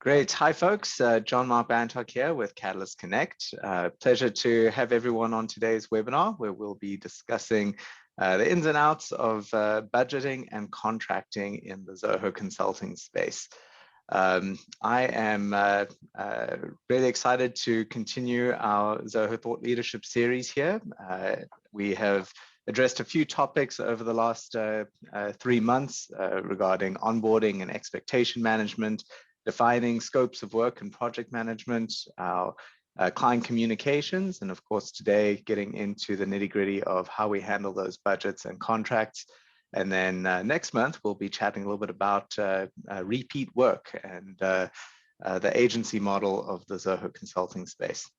Great. Hi, folks. John Mark Bantock here with Catalyst Connect. Pleasure to have everyone on today's webinar, where we'll be discussing the ins and outs of budgeting and contracting in the Zoho consulting space. I am really excited to continue our Zoho Thought Leadership series here. We have addressed a few topics over the last 3 months regarding onboarding and expectation management, defining scopes of work and project management, our client communications, and of course today getting into the nitty-gritty of how we handle those budgets and contracts. And then next month we'll be chatting a little bit about repeat work and the agency model of the Zoho consulting space.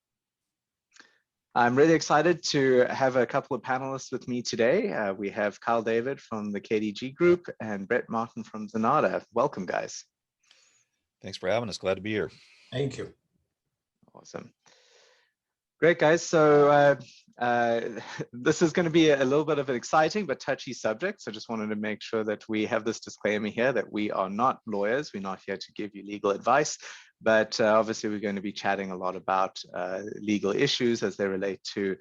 I'm really excited to have a couple of panelists with me today. We have Kyle David from the KDG Group and Brett Martin from Zanata. Welcome, guys. Thanks for having us. Glad to be here. Thank you. Awesome. Great, guys. So this is going to be a little bit of an exciting but touchy subject. So just wanted to make sure that we have this disclaimer here that we are not lawyers. We're not here to give you legal advice, but obviously we're going to be chatting a lot about legal issues as they relate to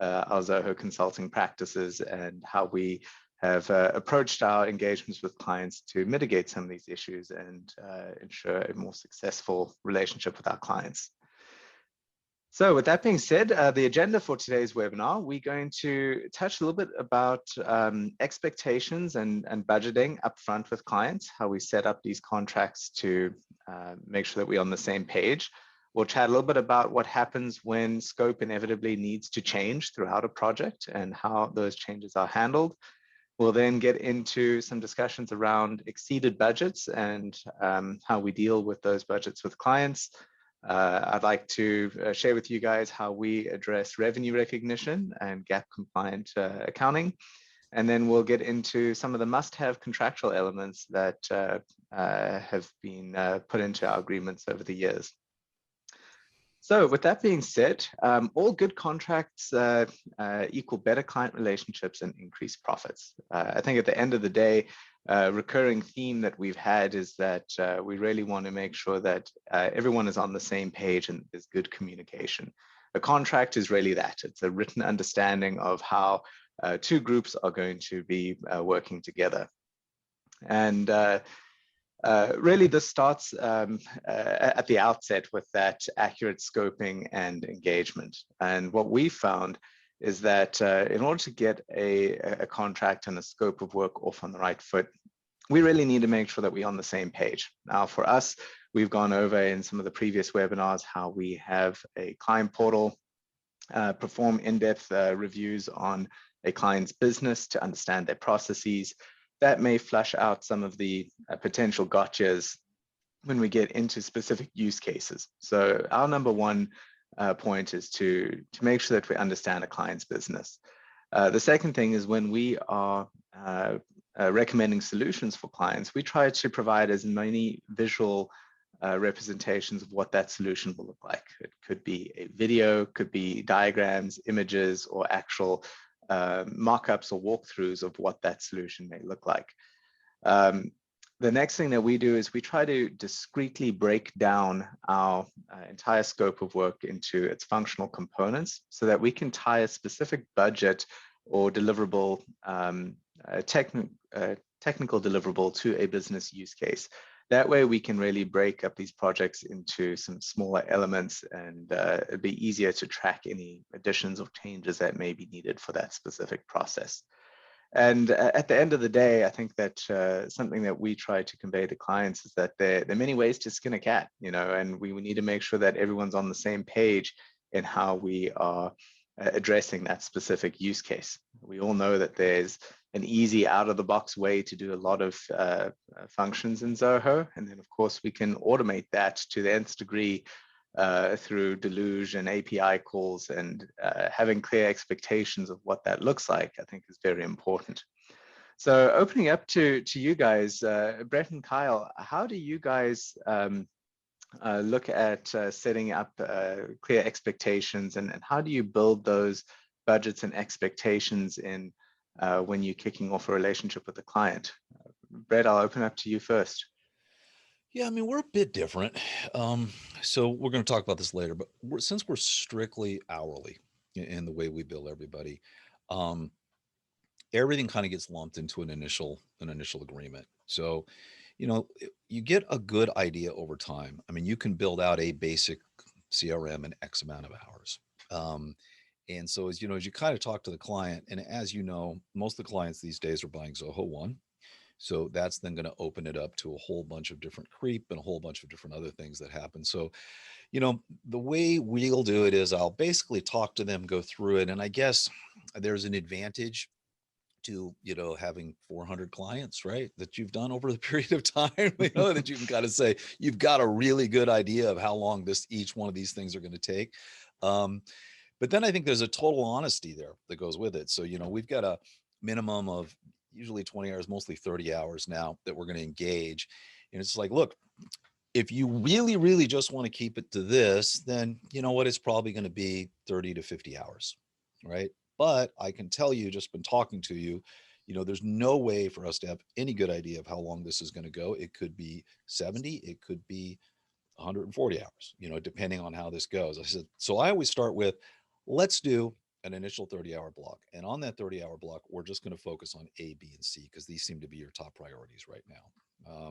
our Zoho consulting practices and how we have approached our engagements with clients to mitigate some of these issues and ensure a more successful relationship with our clients. So with that being said, the agenda for today's webinar, we're going to touch a little bit about expectations and budgeting upfront with clients, how we set up these contracts to make sure that we're on the same page. We'll chat a little bit about what happens when scope inevitably needs to change throughout a project and how those changes are handled. We'll then get into some discussions around exceeded budgets and how we deal with those budgets with clients. I'd like to share with you guys how we address revenue recognition and GAAP compliant accounting. And then we'll get into some of the must-have contractual elements that have been put into our agreements over the years. So with that being said, all good contracts equal better client relationships and increased profits. I think at the end of the day, recurring theme that we've had is that we really want to make sure that everyone is on the same page and there's good communication. A contract is really that. It's a written understanding of how two groups are going to be working together. And really, this starts at the outset with that accurate scoping and engagement. And what we found is that in order to get a contract and a scope of work off on the right foot, we really need to make sure that we're on the same page. Now, for us, we've gone over in some of the previous webinars how we have a client portal, perform in-depth reviews on a client's business to understand their processes. That may flush out some of the potential gotchas when we get into specific use cases. So our number one point is to make sure that we understand a client's business. The second thing is when we are recommending solutions for clients, we try to provide as many visual representations of what that solution will look like. It could be a video, could be diagrams, images, or actual mock-ups or walkthroughs of what that solution may look like. The next thing that we do is we try to discretely break down our entire scope of work into its functional components so that we can tie a specific budget or deliverable, technical deliverable to a business use case. That way we can really break up these projects into some smaller elements and it'd be easier to track any additions or changes that may be needed for that specific process. And at the end of the day, I think that something that we try to convey to clients is that there are many ways to skin a cat, you know, and we need to make sure that everyone's on the same page in how we are addressing that specific use case. We all know that there's an easy out-of-the-box way to do a lot of functions in Zoho. And then, of course, we can automate that to the nth degree through Deluge and API calls, and having clear expectations of what that looks like, I think is very important. So opening up to you guys, Brett and Kyle, how do you guys look at setting up clear expectations, and how do you build those budgets and expectations in when you're kicking off a relationship with a client? Brett, I'll open up to you first. Yeah, I mean, we're a bit different. So we're going to talk about this later, but since we're strictly hourly in the way we bill everybody, um, everything kind of gets lumped into an initial agreement. So, you get a good idea over time. I mean, you can build out a basic CRM in X amount of hours. Um, and so as you kind of talk to the client, and as you know, most of the clients these days are buying Zoho One. So that's then going to open it up to a whole bunch of different creep and a whole bunch of different other things that happen. So, the way we'll do it is I'll basically talk to them, go through it. And I guess there's an advantage to, having 400 clients, right? That you've done over the period of time, that you can kind of say, you've got a really good idea of how long each one of these things are going to take. Um, but then I think there's a total honesty there that goes with it. So, we've got a minimum of usually 20 hours, mostly 30 hours now that we're going to engage. And it's like, look, if you really, really just want to keep it to this, then you know what? It's probably going to be 30 to 50 hours, right? But I can tell you, just been talking to you, there's no way for us to have any good idea of how long this is going to go. It could be 70, it could be 140 hours, depending on how this goes. I said, so I always start with, let's do an initial 30-hour block. And on that 30-hour block, we're just going to focus on A, B, and C, because these seem to be your top priorities right now.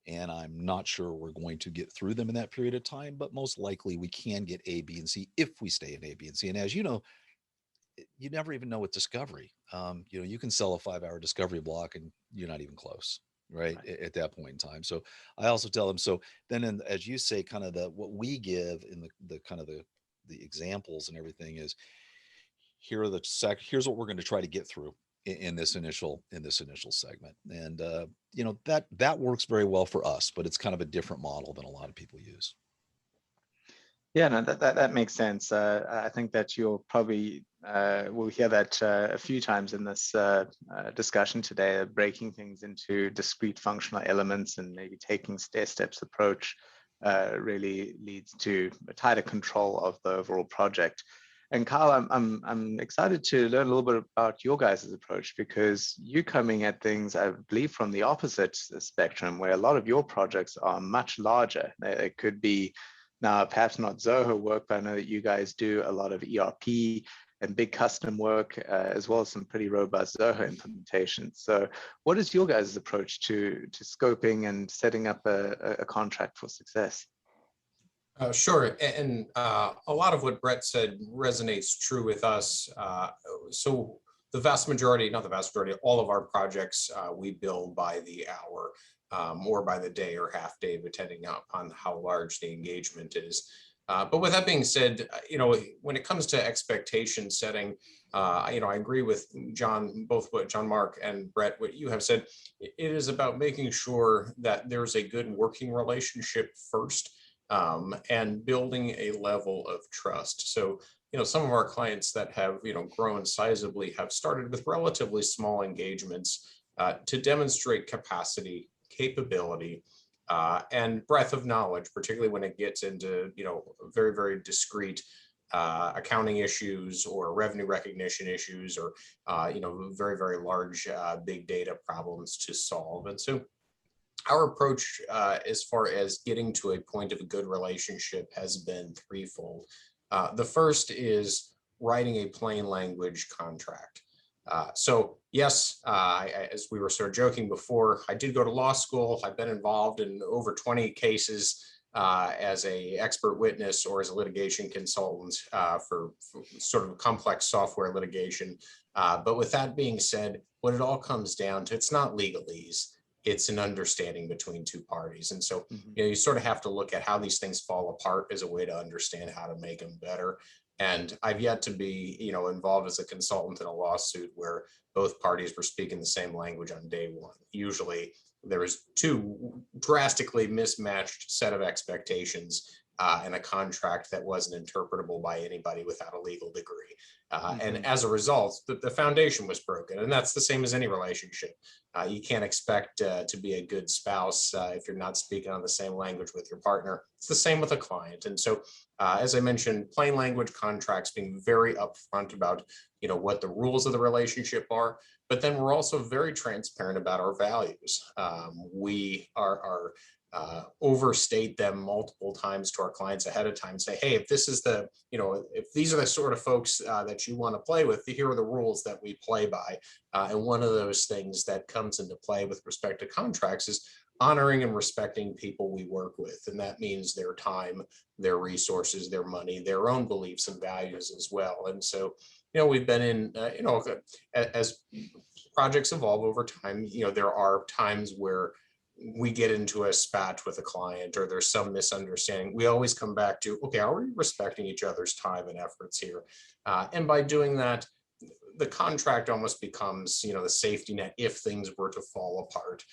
And I'm not sure we're going to get through them in that period of time, but most likely we can get A, B, and C if we stay in A, B, and C. And as you know, you never even know with discovery. You can sell a 5-hour discovery block and you're not even close, right? Right. At that point in time. So I also tell them, so then as you say, kind of what we give in the kind of the examples and everything is, here's what we're going to try to get through in this initial segment. And that works very well for us, but it's kind of a different model than a lot of people use. Yeah, no, that makes sense. I think that you'll probably will hear that a few times in this discussion today, breaking things into discrete functional elements and maybe taking stair-steps approach really leads to a tighter control of the overall project. And Kyle, I'm excited to learn a little bit about your guys' approach, because you coming at things, I believe, from the opposite spectrum, where a lot of your projects are much larger. They could be now, perhaps not Zoho work, but I know that you guys do a lot of ERP and big custom work, as well as some pretty robust Zoho implementations. So what is your guys' approach to scoping and setting up a contract for success? Sure. And a lot of what Brett said resonates true with us. So the vast majority, not the vast majority, all of our projects we bill by the hour, or by the day or half day, depending on how large the engagement is. But with that being said, when it comes to expectation setting, I agree with John, both what John Mark and Brett, what you have said. It is about making sure that there's a good working relationship first, and building a level of trust. So, some of our clients that have, grown sizably have started with relatively small engagements to demonstrate capacity, capability, and breadth of knowledge, particularly when it gets into, very, very discrete accounting issues or revenue recognition issues, or, very, very large big data problems to solve. And so our approach, as far as getting to a point of a good relationship, has been threefold. The first is writing a plain language contract. So yes, as we were sort of joking before, I did go to law school. I've been involved in over 20 cases as a expert witness or as a litigation consultant for sort of complex software litigation. But with that being said, what it all comes down to, it's not legalese. It's an understanding between two parties. And so, you sort of have to look at how these things fall apart as a way to understand how to make them better. And I've yet to be, involved as a consultant in a lawsuit where both parties were speaking the same language on day one. Usually there was two drastically mismatched set of expectations and a contract that wasn't interpretable by anybody without a legal degree. And as a result, the foundation was broken. And that's the same as any relationship. You can't expect to be a good spouse if you're not speaking on the same language with your partner. It's the same with a client. And so, as I mentioned, plain language contracts, being very upfront about, what the rules of the relationship are. But then we're also very transparent about our values. We are overstate them multiple times to our clients ahead of time and say, hey, if this is the, if these are the sort of folks that you want to play with, here are the rules that we play by. And one of those things that comes into play with respect to contracts is honoring and respecting people we work with. And that means their time, their resources, their money, their own beliefs and values as well. And so, we've been in, as projects evolve over time, there are times where we get into a spat with a client or there's some misunderstanding. We always come back to, okay, are we respecting each other's time and efforts here? And by doing that, the contract almost becomes, the safety net if things were to fall apart.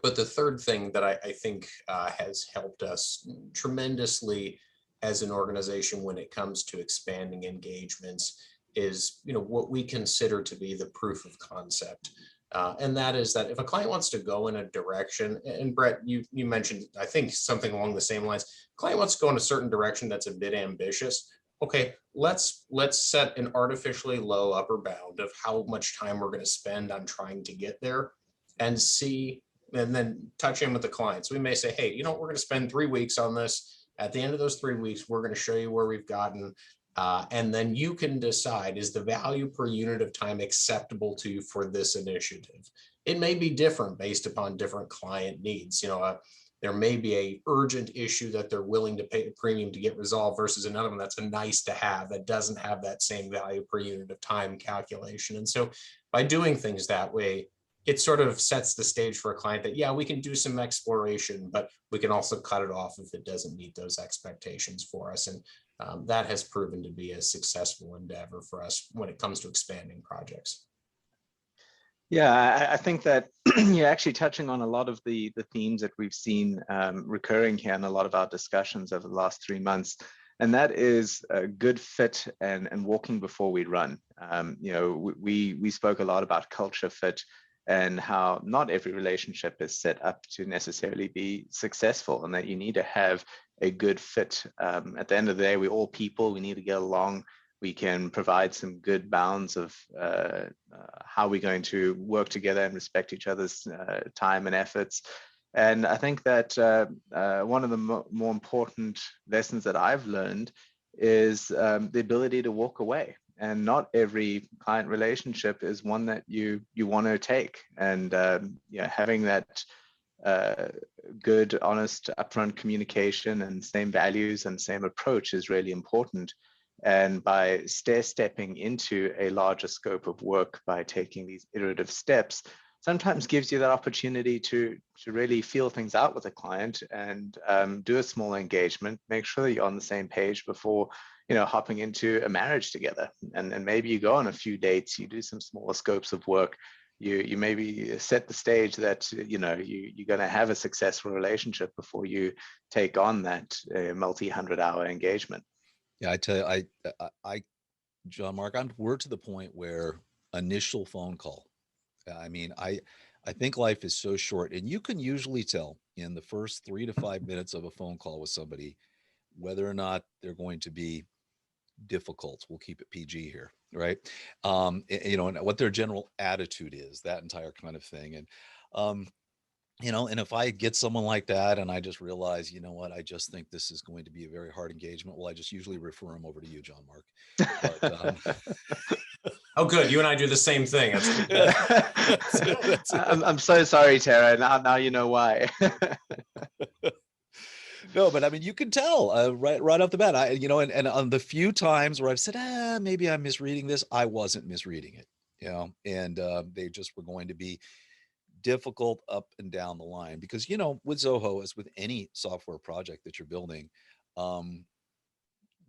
But the third thing that I think has helped us tremendously as an organization when it comes to expanding engagements is, what we consider to be the proof of concept. And that is that if a client wants to go in a direction, and Brett, you mentioned, I think something along the same lines, client wants to go in a certain direction that's a bit ambitious. Okay, let's set an artificially low upper bound of how much time we're going to spend on trying to get there and see, and then touch in with the clients. We may say, hey, we're going to spend 3 weeks on this. At the end of those 3 weeks, we're going to show you where we've gotten. And then you can decide, is the value per unit of time acceptable to you for this initiative? It may be different based upon different client needs. There may be a urgent issue that they're willing to pay a premium to get resolved versus another one that's a nice to have that doesn't have that same value per unit of time calculation. And so by doing things that way, it sort of sets the stage for a client that, yeah, we can do some exploration, but we can also cut it off if it doesn't meet those expectations for us. And that has proven to be a successful endeavor for us when it comes to expanding projects. Yeah, I think that you're actually touching on a lot of the themes that we've seen recurring here in a lot of our discussions over the last 3 months. And that is a good fit and walking before we run. We spoke a lot about culture fit and how not every relationship is set up to necessarily be successful, and that you need to have a good fit. At the end of the day, we're all people, we need to get along. We can provide some good bounds of how we're going to work together and respect each other's time and efforts. And I think that one of the more important lessons that I've learned is the ability to walk away. And not every client relationship is one that you want to take. And having that good, honest, upfront communication and same values and same approach is really important. And by stair-stepping into a larger scope of work, by taking these iterative steps, sometimes gives you that opportunity to really feel things out with a client and do a small engagement, make sure that you're on the same page before hopping into a marriage together. And maybe you go on a few dates, you do some smaller scopes of work, you maybe set the stage that you're going to have a successful relationship before you take on that multi-100-hour engagement. Yeah, I tell you, I John Mark, we're to the point where initial phone call. I mean, I think life is so short, and you can usually tell in the first 3 to 5 minutes of a phone call with somebody whether or not they're going to be difficult. We'll keep it PG here, right? And what their general attitude is, that entire kind of thing. And and if I get someone like that and I just realize, I just think this is going to be a very hard engagement, well, I just usually refer them over to you, John Mark. But, oh, good. You and I do the same thing. I'm so sorry, Tara. Now you know why. No, but I mean, you can tell right off the bat. And on the few times where I've said, maybe I'm misreading this, I wasn't misreading it. And they just were going to be difficult up and down the line because with Zoho, as with any software project that you're building,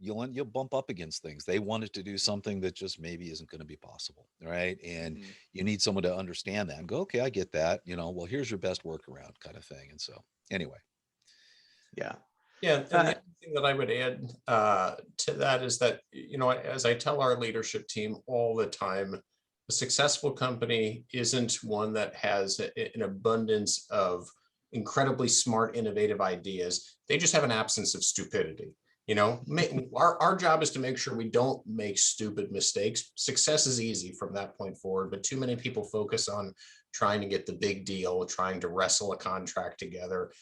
you'll bump up against things. They wanted to do something that just maybe isn't going to be possible, right? And you need someone to understand that and go, okay, I get that. Well, here's your best workaround, kind of thing. And so, anyway. Yeah. And the other thing that I would add to that is that, as I tell our leadership team all the time, a successful company isn't one that has an abundance of incredibly smart, innovative ideas. They just have an absence of stupidity. You know, our job is to make sure we don't make stupid mistakes. Success is easy from that point forward, but too many people focus on trying to get the big deal, trying to wrestle a contract together,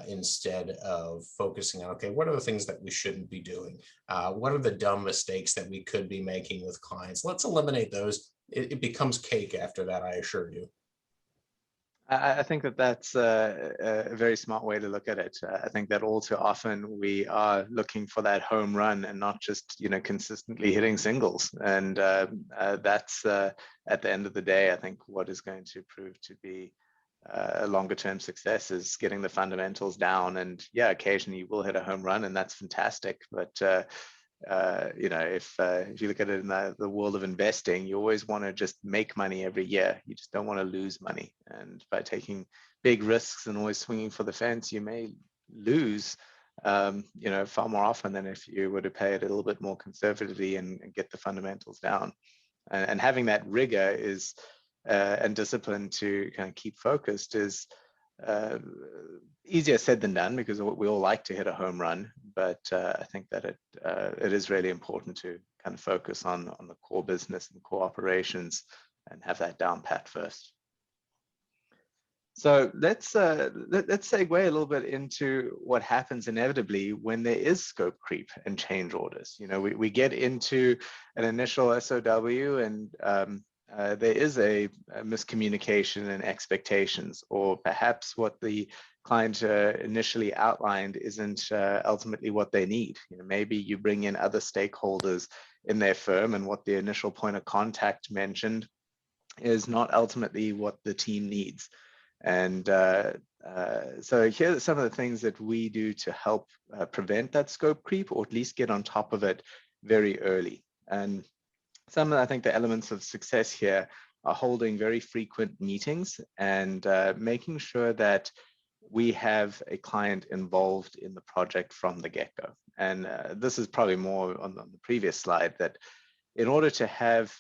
instead of focusing on, okay, what are the things that we shouldn't be doing? What are the dumb mistakes that we could be making with clients? Let's eliminate those. It becomes cake after that, I assure you. I think that that's a very smart way to look at it. I think that all too often we are looking for that home run and not just, you know, consistently hitting singles. And that's at the end of the day, I think what is going to prove to be a longer term success is getting the fundamentals down. And yeah, occasionally you will hit a home run and that's fantastic. But you know, if you look at it in the world of investing, you always want to just make money every year. You just don't want to lose money. And by taking big risks and always swinging for the fence, you may lose, you know, far more often than if you were to play it a little bit more conservatively and get the fundamentals down. And having that rigor is and discipline to kind of keep focused is easier said than done, because we all like to hit a home run, but I think that it is really important to kind of focus on the core business and core operations and have that down pat first. So let's segue a little bit into what happens inevitably when there is scope creep and change orders. You know, we get into an initial SOW and there is a miscommunication in expectations, or perhaps what the client initially outlined isn't ultimately what they need. You know, maybe you bring in other stakeholders in their firm, and what the initial point of contact mentioned is not ultimately what the team needs. And so here are some of the things that we do to help prevent that scope creep, or at least get on top of it very early. And some of, I think, the elements of success here are holding very frequent meetings and making sure that we have a client involved in the project from the get-go. And this is probably more on the previous slide, that in order to have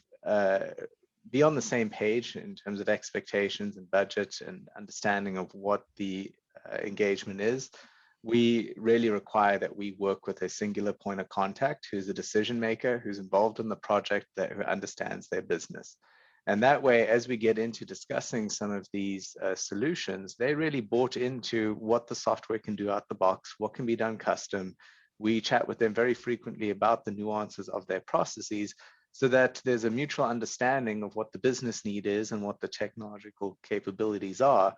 be on the same page in terms of expectations and budget and understanding of what the engagement is, we really require that we work with a singular point of contact who's a decision maker, who's involved in the project, who understands their business. And that way, as we get into discussing some of these solutions, they really bought into what the software can do out the box, what can be done custom. We chat with them very frequently about the nuances of their processes, so that there's a mutual understanding of what the business need is and what the technological capabilities are,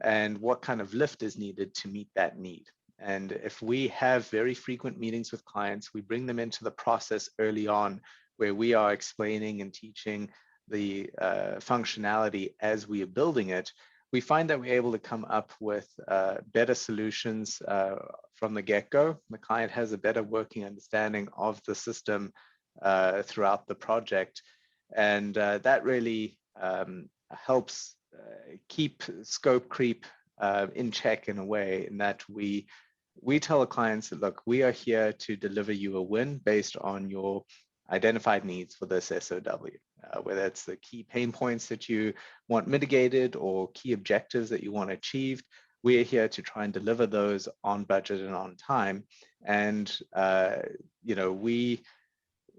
and what kind of lift is needed to meet that need. And if we have very frequent meetings with clients, we bring them into the process early on, where we are explaining and teaching the functionality as we are building it, we find that we're able to come up with better solutions from the get-go. The client has a better working understanding of the system throughout the project, and that really helps keep scope creep in check, in a way, in that we tell the clients that, look, we are here to deliver you a win based on your identified needs for this SOW, whether it's the key pain points that you want mitigated or key objectives that you want achieved. We are here to try and deliver those on budget and on time. And you know, we're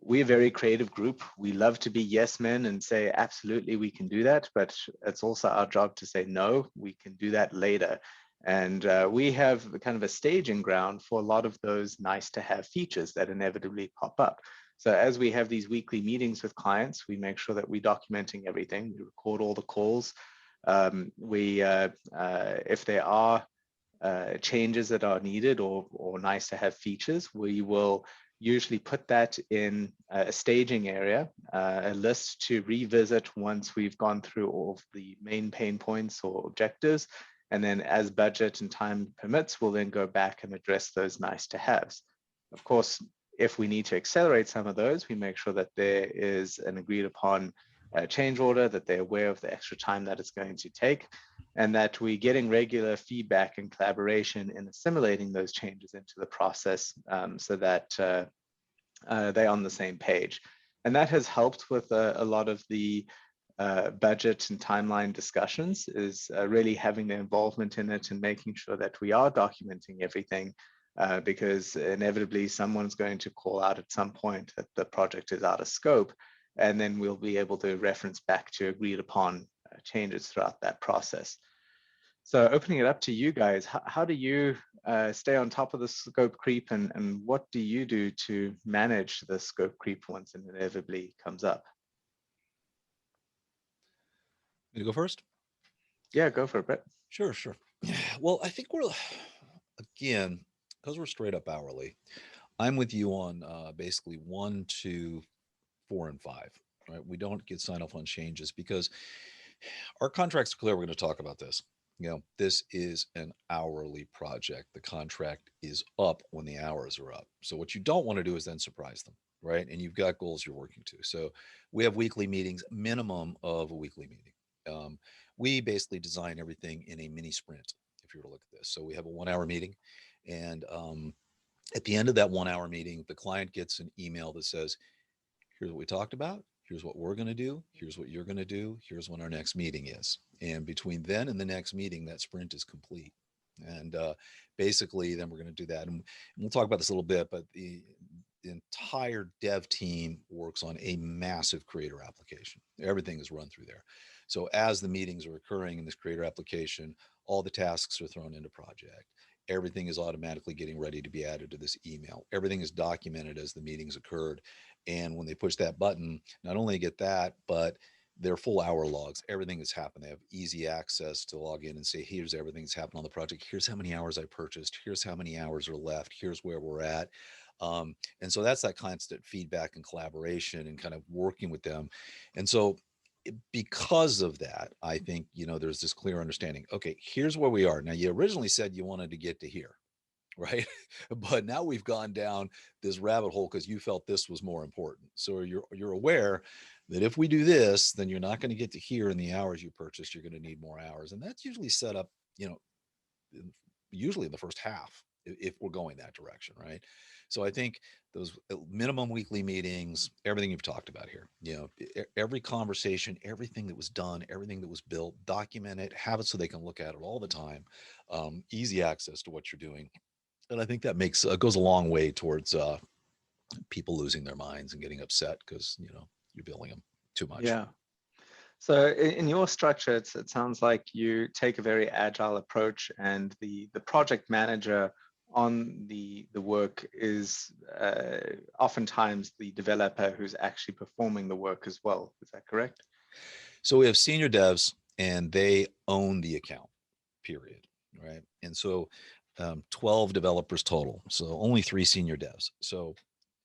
a very creative group. We love to be yes men and say, absolutely, we can do that. But it's also our job to say, no, we can do that later. And we have kind of a staging ground for a lot of those nice to have features that inevitably pop up. So as we have these weekly meetings with clients, we make sure that we're documenting everything. We record all the calls. If there are changes that are needed or nice to have features, we will usually put that in a staging area, a list to revisit once we've gone through all of the main pain points or objectives. And then as budget and time permits, we'll then go back and address those nice to haves. Of course, if we need to accelerate some of those, we make sure that there is an agreed upon change order, that they're aware of the extra time that it's going to take, and that we're getting regular feedback and collaboration in assimilating those changes into the process, so that they're on the same page. And that has helped with a lot of the budget and timeline discussions, is really having their involvement in it and making sure that we are documenting everything, because inevitably someone's going to call out at some point that the project is out of scope, and then we'll be able to reference back to agreed upon changes throughout that process. So opening it up to you guys, how do you stay on top of the scope creep, and what do you do to manage the scope creep once it inevitably comes up? Me to go first? Yeah, go for it, Brett. Sure. Well, I think we're, again, because we're straight up hourly, I'm with you on basically 1, 2, 4, and 5. Right? We don't get sign off on changes because our contracts are clear. We're going to talk about this. This is an hourly project. The contract is up when the hours are up. So what you don't want to do is then surprise them, right? And you've got goals you're working to. So we have weekly meetings, minimum of a weekly meeting. We basically design everything in a mini sprint, if you were to look at this. So we have a 1-hour meeting, and at the end of that 1-hour meeting, the client gets an email that says, here's what we talked about. Here's what we're going to do. Here's what you're going to do. Here's when our next meeting is. And between then and the next meeting, that sprint is complete. And basically, then we're going to do that. And we'll talk about this a little bit, but the entire dev team works on a massive creator application. Everything is run through there. So as the meetings are occurring in this creator application, all the tasks are thrown into project. Everything is automatically getting ready to be added to this email. Everything is documented as the meetings occurred. And when they push that button, not only get that, but their full hour logs, everything that's happened. They have easy access to log in and say, here's everything that's happened on the project. Here's how many hours I purchased. Here's how many hours are left. Here's where we're at. And so that's that constant feedback and collaboration and kind of working with them. And so because of that, I think, there's this clear understanding. Okay, here's where we are. Now, you originally said you wanted to get to here, right? But now we've gone down this rabbit hole because you felt this was more important. So you're aware that if we do this, then you're not going to get to here in the hours you purchased. You're going to need more hours. And that's usually set up, usually in the first half, if we're going that direction, right? So I think those minimum weekly meetings, everything you've talked about here, every conversation, everything that was done, everything that was built, document it, have it so they can look at it all the time, easy access to what you're doing. And I think that goes a long way towards people losing their minds and getting upset because, you're billing them too much. Yeah. So in your structure, it sounds like you take a very agile approach, and the project manager on the work is oftentimes the developer who's actually performing the work as well. Is that correct? So we have senior devs, and they own the account, period, right? And so 12 developers total, so only 3 senior devs. So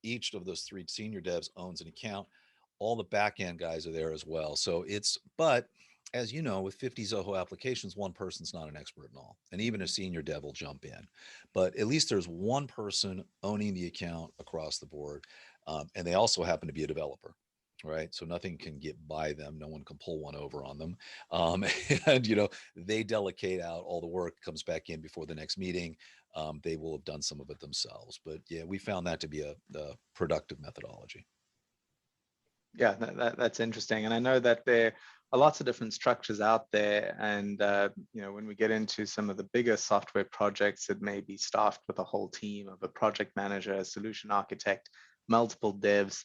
each of those 3 senior devs owns an account. All the back-end guys are there as well. So but as you know, with 50 Zoho applications, one person's not an expert in all. And even a senior dev will jump in. But at least there's one person owning the account across the board. And they also happen to be a developer, right? So nothing can get by them. No one can pull one over on them. And, they delegate out all the work, comes back in before the next meeting. They will have done some of it themselves. But yeah, we found that to be a productive methodology. Yeah, that's interesting. And I know that there are lots of different structures out there. And, when we get into some of the bigger software projects, it may be staffed with a whole team of a project manager, a solution architect, multiple devs.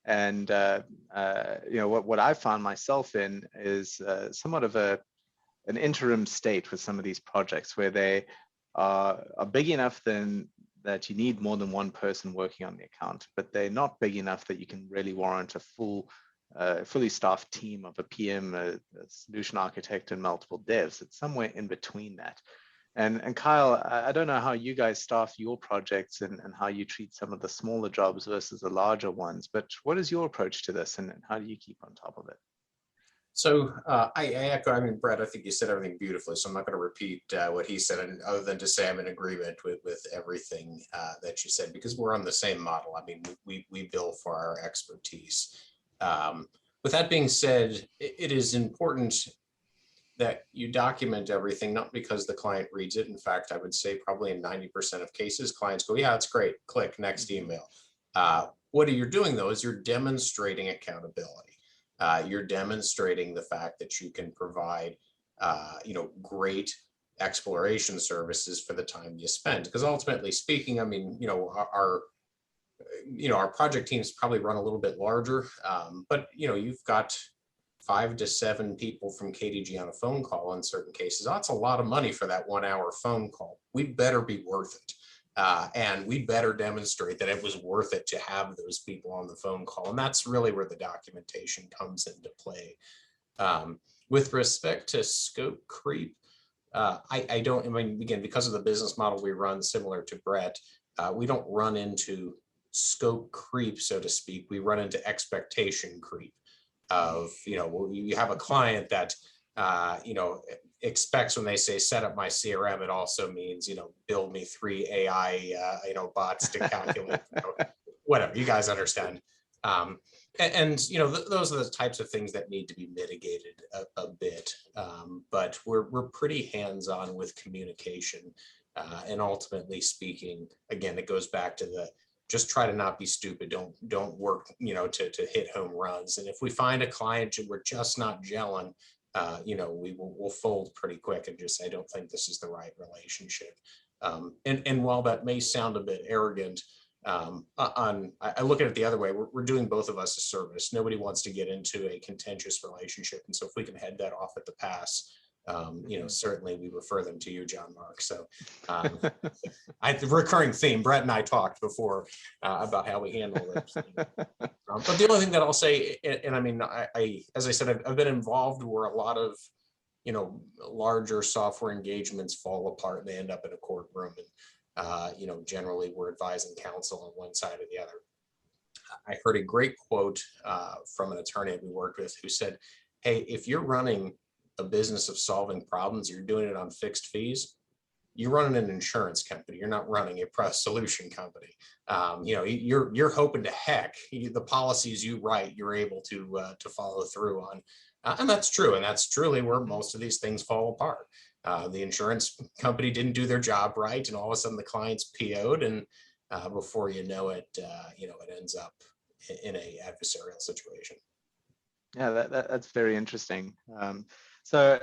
And, what I found myself in is somewhat of an interim state with some of these projects where they are big enough that you need more than one person working on the account, but they're not big enough that you can really warrant a fully staffed team of a PM, a solution architect, and multiple devs. It's somewhere in between that. And Kyle, I don't know how you guys staff your projects and how you treat some of the smaller jobs versus the larger ones, but what is your approach to this, and how do you keep on top of it? So I echo, Brett, I think you said everything beautifully, so I'm not going to repeat what he said, and other than to say I'm in agreement with everything that you said, because we're on the same model. We bill for our expertise. With that being said, it is important that you document everything, not because the client reads it. In fact, I would say probably in 90% of cases, clients go, yeah, it's great, click next email. What you're doing though is you're demonstrating accountability. You're demonstrating the fact that you can provide, great exploration services for the time you spend. Because ultimately speaking, I mean, our project teams probably run a little bit larger, but you've got 5 to 7 people from KDG on a phone call in certain cases. That's a lot of money for that 1 hour phone call. We better be worth it. And we better demonstrate that it was worth it to have those people on the phone call. And that's really where the documentation comes into play. With respect to scope creep, I mean, again, because of the business model we run similar to Brett, we don't run into scope creep, so to speak. We run into expectation creep of, you have a client that, expects when they say set up my CRM, it also means, build me 3 AI, bots to calculate, whatever, you guys understand. Those are the types of things that need to be mitigated a bit. But we're pretty hands-on with communication. And ultimately speaking, again, it goes back to the just try to not be stupid. Don't work, to hit home runs. And if we find a client we're just not gelling, we'll fold pretty quick and just say, I don't think this is the right relationship. And while that may sound a bit arrogant, I look at it the other way. We're doing both of us a service. Nobody wants to get into a contentious relationship. And so if we can head that off at the pass, certainly we refer them to you, John Mark. So the recurring theme, Brett and I talked before about how we handle it. But the only thing that I'll say, and I mean, as I said, I've been involved where a lot of, larger software engagements fall apart and they end up in a courtroom. And, generally we're advising counsel on one side or the other. I heard a great quote from an attorney that we worked with who said, hey, if you're running a business of solving problems, you're doing it on fixed fees, you're running an insurance company, you're not running a solution company. You're hoping to heck the policies you write, you're able to follow through on. And that's true. And that's truly where most of these things fall apart. The insurance company didn't do their job right, and all of a sudden the client's PO'd, and before you know it, it ends up in a adversarial situation. Yeah, that's very interesting. So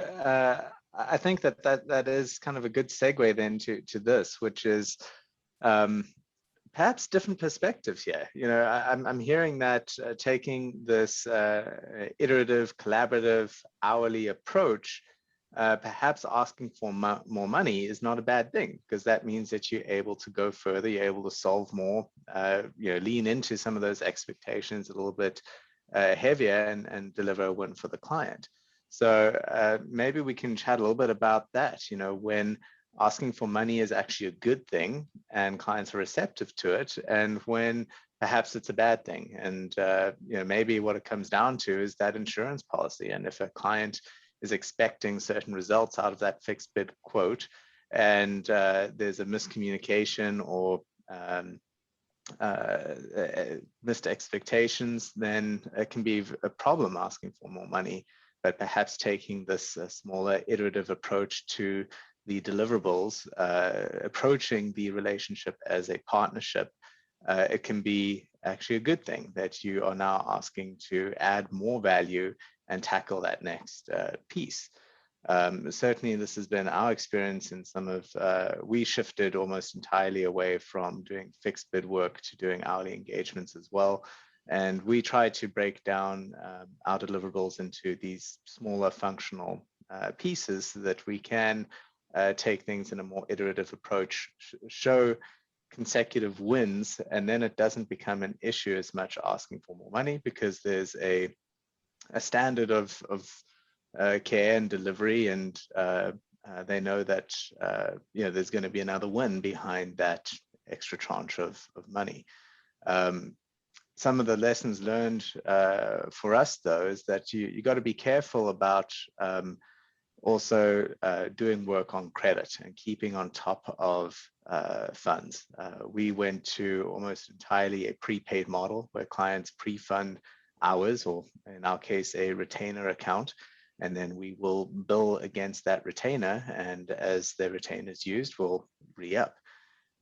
I think that is kind of a good segue then to this, which is perhaps different perspectives here. I'm hearing that taking this iterative, collaborative, hourly approach, perhaps asking for more money is not a bad thing, because that means that you're able to go further, you're able to solve more, lean into some of those expectations a little bit heavier and deliver a win for the client. So maybe we can chat a little bit about that, when asking for money is actually a good thing and clients are receptive to it, and when perhaps it's a bad thing. And maybe what it comes down to is that insurance policy. And if a client is expecting certain results out of that fixed bid quote, and there's a miscommunication or missed expectations, then it can be a problem asking for more money. But perhaps taking this smaller iterative approach to the deliverables, approaching the relationship as a partnership, it can be actually a good thing that you are now asking to add more value and tackle that next piece. Certainly, this has been our experience in some of, we shifted almost entirely away from doing fixed bid work to doing hourly engagements as well. And we try to break down our deliverables into these smaller functional pieces so that we can take things in a more iterative approach, show consecutive wins, and then it doesn't become an issue as much asking for more money, because there's a standard of care and delivery, and they know that there's going to be another win behind that extra tranche of money. Some of the lessons learned for us, though, is that you got to be careful about also doing work on credit and keeping on top of funds. We went to almost entirely a prepaid model where clients pre-fund hours, or in our case, a retainer account, and then we will bill against that retainer, and as the retainer is used, we'll re-up.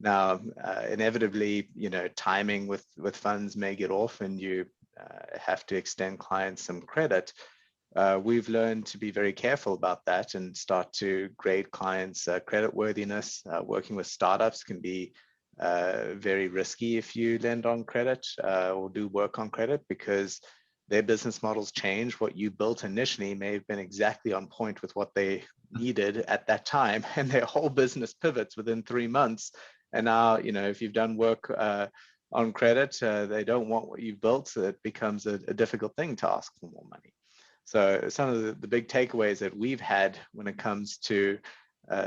Now, inevitably, timing with funds may get off, and you have to extend clients some credit. we've learned to be very careful about that and start to grade clients' credit worthiness. Working with startups can be very risky if you lend on credit or do work on credit, because their business models change. What you built initially may have been exactly on point with what they needed at that time, and their whole business pivots within 3 months. And now, if you've done work on credit, they don't want what you've built, so it becomes a difficult thing to ask for more money. So some of the big takeaways that we've had when it comes to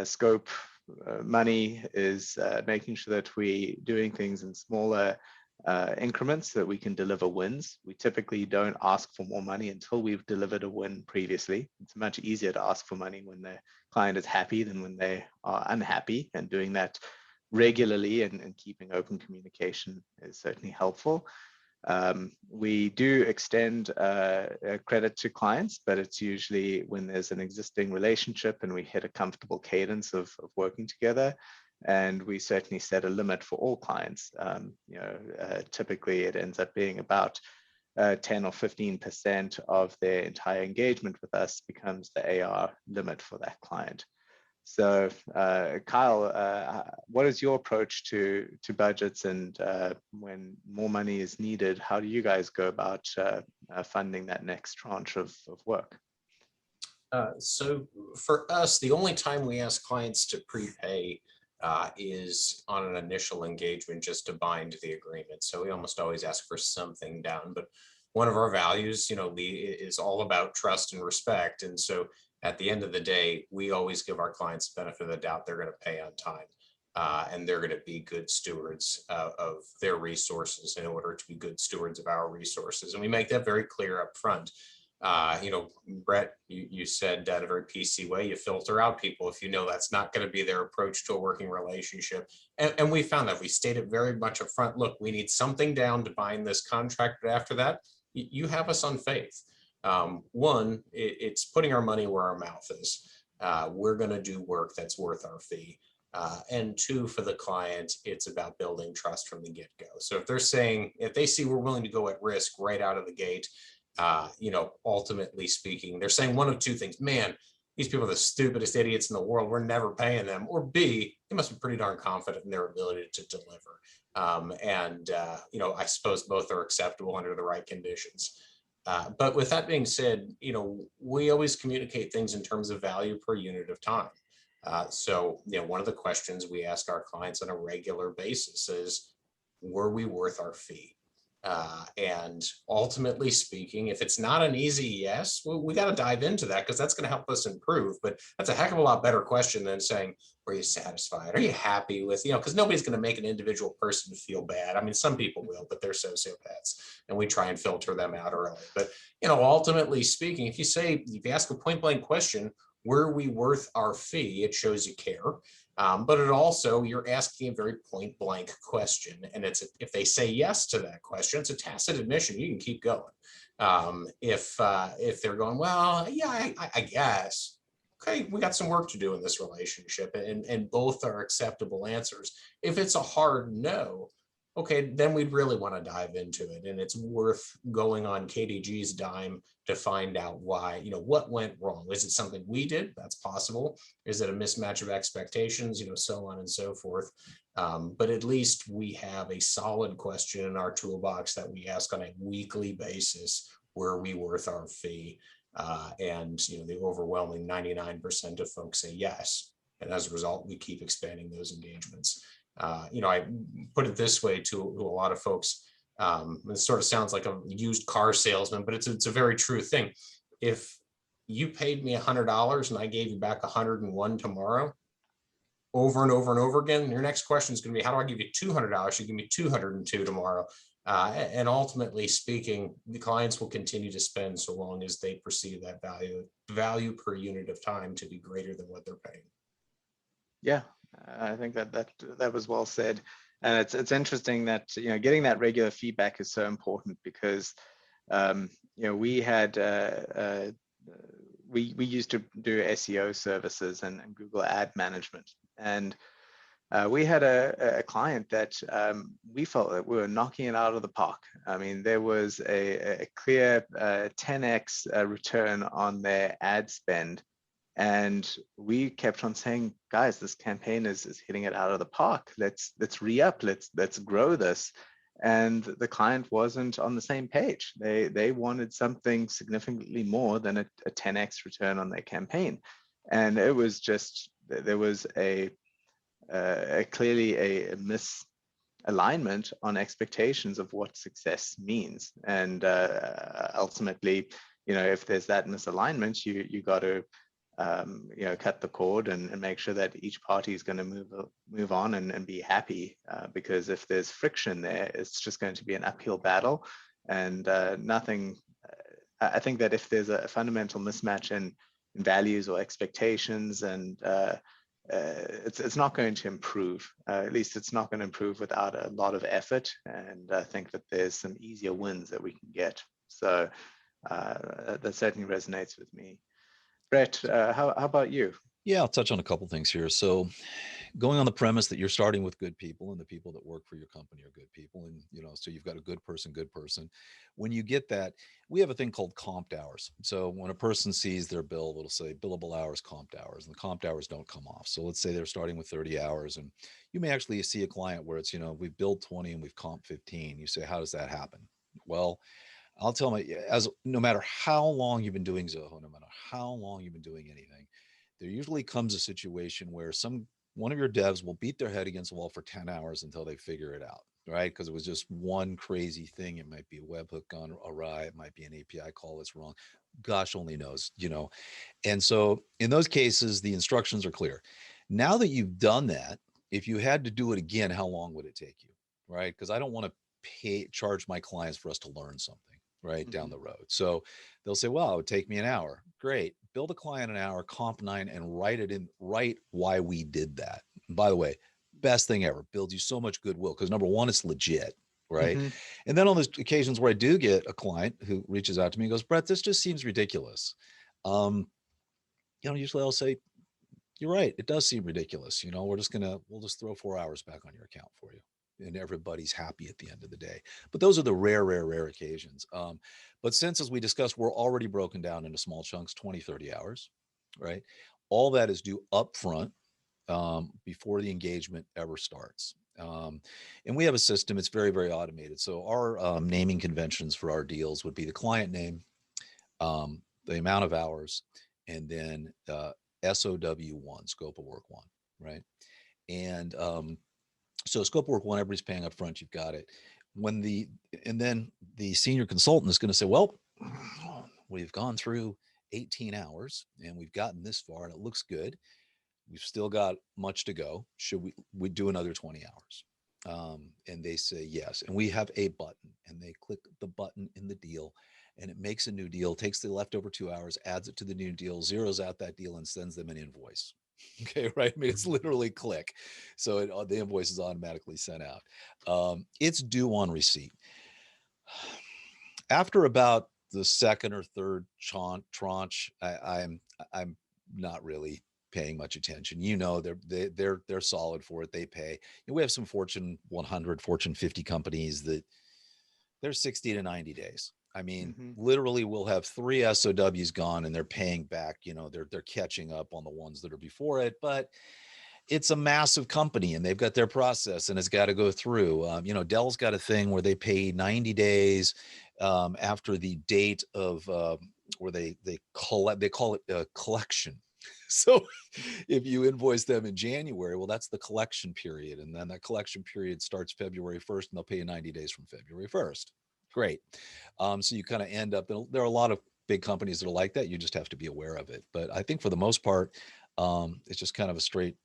scope money is making sure that we're doing things in smaller increments so that we can deliver wins. We typically don't ask for more money until we've delivered a win previously. It's much easier to ask for money when the client is happy than when they are unhappy, and doing that regularly and keeping open communication is certainly helpful. We do extend credit to clients, but it's usually when there's an existing relationship and we hit a comfortable cadence of working together. And we certainly set a limit for all clients. Typically it ends up being about 10 or 15% of their entire engagement with us becomes the AR limit for that client. So Kyle, what is your approach to budgets, and when more money is needed, how do you guys go about funding that next tranche of work? So for us, the only time we ask clients to prepay is on an initial engagement, just to bind the agreement. So we almost always ask for something down, but one of our values, is all about trust and respect. And so at the end of the day, we always give our clients the benefit of the doubt. They're going to pay on time, and they're going to be good stewards of their resources in order to be good stewards of our resources. And we make that very clear up front. Brett, you said in a very PC way, you filter out people if you know that's not going to be their approach to a working relationship. And we found that we stated very much up front, look, we need something down to bind this contract, but after that, you have us on faith. One, it's putting our money where our mouth is. We're going to do work that's worth our fee. And two, for the client, it's about building trust from the get-go. So if they see we're willing to go at risk right out of the gate, ultimately speaking, they're saying one of two things: man, these people are the stupidest idiots in the world, we're never paying them. Or B, they must be pretty darn confident in their ability to deliver. I suppose both are acceptable under the right conditions. But with that being said, we always communicate things in terms of value per unit of time. One of the questions we ask our clients on a regular basis is, were we worth our fee? And ultimately speaking, if it's not an easy yes, we got to dive into that, because that's going to help us improve. But that's a heck of a lot better question than saying, were you satisfied? Are you happy with, because nobody's going to make an individual person feel bad. I mean, some people will, but they're sociopaths, and we try and filter them out early. But, ultimately speaking, if you ask a point blank question, were we worth our fee? It shows you care. But it also, you're asking a very point blank question. And if they say yes to that question, it's a tacit admission. You can keep going. If they're going, well, yeah, I guess, okay, we got some work to do in this relationship, and both are acceptable answers. If it's a hard no, okay, then we'd really want to dive into it. And it's worth going on KDG's dime to find out why, what went wrong. Is it something we did? That's possible. Is it a mismatch of expectations, so on and so forth. But at least we have a solid question in our toolbox that we ask on a weekly basis: were we worth our fee? And the overwhelming 99% of folks say yes. And as a result, we keep expanding those engagements. I put it this way to a lot of folks. It sort of sounds like a used car salesman, but it's a very true thing. If you paid me $100 and I gave you back 101 tomorrow, over and over and over again, your next question is going to be, how do I give you $200? You give me 202 tomorrow. And ultimately speaking, the clients will continue to spend so long as they perceive that value per unit of time to be greater than what they're paying. Yeah, I think that was well said. And it's interesting that getting that regular feedback is so important, because we had we used to do SEO services and Google ad management, and We had a client that we felt that we were knocking it out of the park. I mean, there was a clear 10x return on their ad spend. And we kept on saying, guys, this campaign is hitting it out of the park. Let's re-up, let's grow this. And the client wasn't on the same page. They wanted something significantly more than a 10x return on their campaign. And it was just, there was clearly a misalignment on expectations of what success means. And ultimately, if there's that misalignment, you got to cut the cord and make sure that each party is going to move on and be happy, because if there's friction there, it's just going to be an uphill battle and nothing. I think that if there's a fundamental mismatch in values or expectations, and it's not going to improve. At least it's not going to improve without a lot of effort. And I think that there's some easier wins that we can get. So that certainly resonates with me. Brett, how about you? Yeah, I'll touch on a couple things here. So going on the premise that you're starting with good people, and the people that work for your company are good people. And, so you've got a good person. When you get that, we have a thing called comped hours. So when a person sees their bill, it'll say billable hours, comped hours, and the comped hours don't come off. So let's say they're starting with 30 hours, and you may actually see a client where it's, we've billed 20 and we've comped 15. You say, how does that happen? Well, I'll tell them, no matter how long you've been doing Zoho, no matter how long you've been doing anything, there usually comes a situation where one of your devs will beat their head against the wall for 10 hours until they figure it out, right? Because it was just one crazy thing. It might be a webhook gone awry. It might be an API call that's wrong. Gosh only knows, And so in those cases, the instructions are clear. Now that you've done that, if you had to do it again, how long would it take you, right? Because I don't want to charge my clients for us to learn something right down the road. So they'll say, well, it would take me an hour. Great. Build a client an hour, comp 9, and write why we did that. And by the way, best thing ever, builds you so much goodwill because number one, it's legit, right? And then on those occasions where I do get a client who reaches out to me and goes, Brett, this just seems ridiculous. Usually I'll say, you're right. It does seem ridiculous. We'll just throw 4 hours back on your account for you. And everybody's happy at the end of the day. But those are the rare occasions. But since, as we discussed, we're already broken down into small chunks, 20, 30 hours, right? All that is due up front before the engagement ever starts. And we have a system, it's very, very automated. So our naming conventions for our deals would be the client name, the amount of hours, and then SOW1, scope of work 1, right? And so scope of work 1, everybody's paying up front. You've got it. And then the senior consultant is going to say, well, we've gone through 18 hours and we've gotten this far and it looks good. We've still got much to go. Should we do another 20 hours? And they say yes. And we have a button, and they click the button in the deal and it makes a new deal, takes the leftover 2 hours, adds it to the new deal, zeroes out that deal and sends them an invoice. Okay, right. I mean, it's literally click. So the invoice is automatically sent out. It's due on receipt. After about the second or third tranche, I'm not really paying much attention. They're solid for it. They pay. We have some Fortune 100, Fortune 50 companies that they're 60 to 90 days. I mean, literally we'll have 3 SOWs gone and they're paying back, they're catching up on the ones that are before it, but it's a massive company and they've got their process and it's got to go through. Dell's got a thing where they pay 90 days after the date of where they call it a collection. So if you invoice them in January, well, that's the collection period. And then that collection period starts February 1st and they'll pay you 90 days from February 1st. Great. So you kind of end up, there are a lot of big companies that are like that. You just have to be aware of it. But I think for the most part, it's just kind of a straight,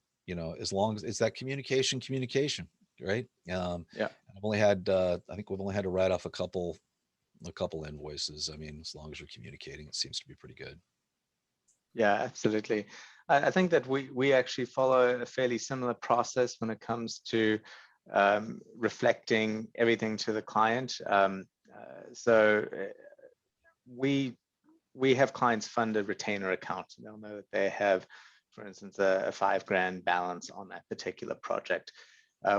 as long as it's that communication, right? Yeah. I've only had, I think we've only had to write off a couple invoices. I mean, as long as you're communicating, it seems to be pretty good. Yeah, absolutely. I think that we actually follow a fairly similar process when it comes to reflecting everything to the client. So we have clients fund a retainer account. They'll know that they have for instance, a $5,000 balance on that particular project.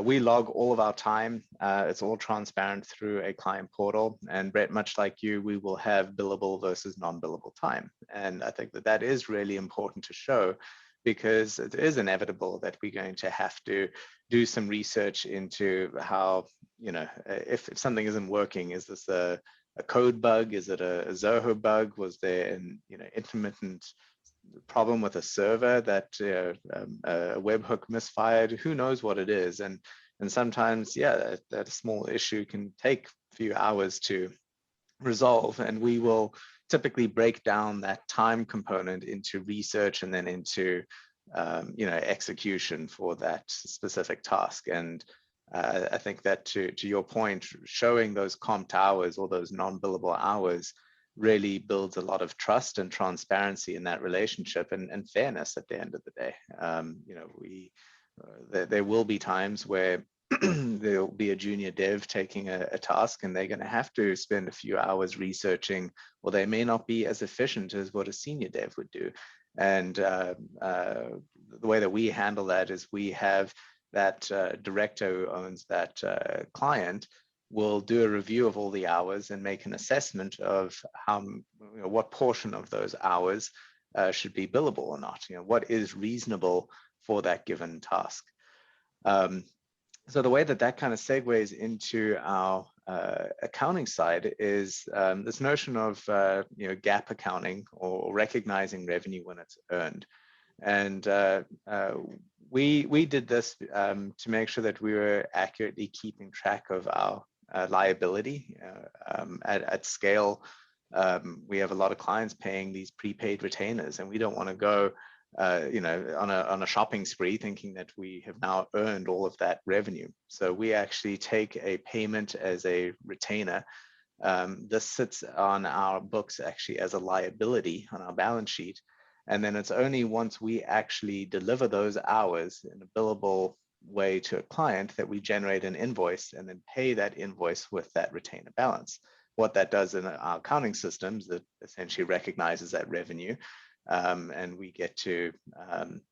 We log all of our time. It's all transparent through a client portal. And Brett, much like you, we will have billable versus non-billable time. And I think that that is really important to show, because it is inevitable that we're going to have to do some research into how, if something isn't working, is this a code bug? Is it a Zoho bug? Was there an intermittent problem with a server that a webhook misfired? Who knows what it is? And sometimes, yeah, that small issue can take a few hours to resolve, and we will typically break down that time component into research and then into execution for that specific task. And I think that to your point, showing those comped hours or those non-billable hours really builds a lot of trust and transparency in that relationship, and fairness at the end of the day. There will be times where there'll be a junior dev taking a task, and they're going to have to spend a few hours researching, or they may not be as efficient as what a senior dev would do. And the way that we handle that is we have that director who owns that client will do a review of all the hours and make an assessment of what portion of those hours should be billable or not. What is reasonable for that given task. So the way that kind of segues into our accounting side is this notion of GAAP accounting, or recognizing revenue when it's earned. And we did this to make sure that we were accurately keeping track of our liability at scale. We have a lot of clients paying these prepaid retainers, and we don't want to go on a shopping spree thinking that we have now earned all of that revenue. So we actually take a payment as a retainer. This sits on our books actually as a liability on our balance sheet. And then it's only once we actually deliver those hours in a billable way to a client that we generate an invoice and then pay that invoice with that retainer balance. What that does in our accounting systems, it essentially recognizes that revenue, and we get to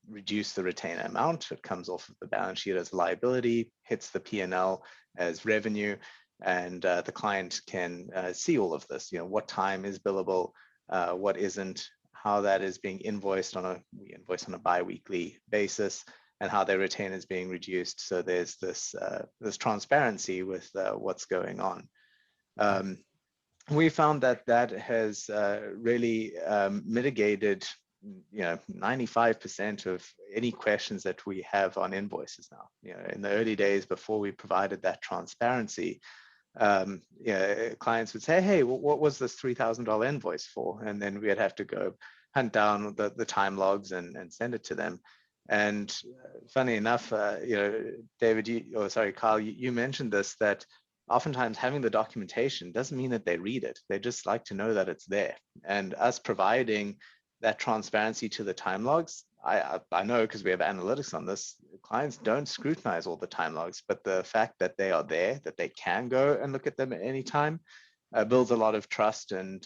reduce the retainer amount. It comes off of the balance sheet as a liability, hits the P&L as revenue, and the client can see all of this. What time is billable, what isn't, how that is being invoiced we invoice on a bi-weekly basis, and how their retainer is being reduced. So there's this transparency with what's going on. We found that has really mitigated 95% of any questions that we have on invoices now. In the early days before we provided that transparency, clients would say, hey, what was this $3,000 invoice for? And then we'd have to go hunt down the time logs and send it to them. And funny enough, David, Kyle, you mentioned this, that oftentimes having the documentation doesn't mean that they read it. They just like to know that it's there. And us providing that transparency to the time logs, I know, because we have analytics on this, clients don't scrutinize all the time logs, but the fact that they are there, that they can go and look at them at any time, builds a lot of trust, and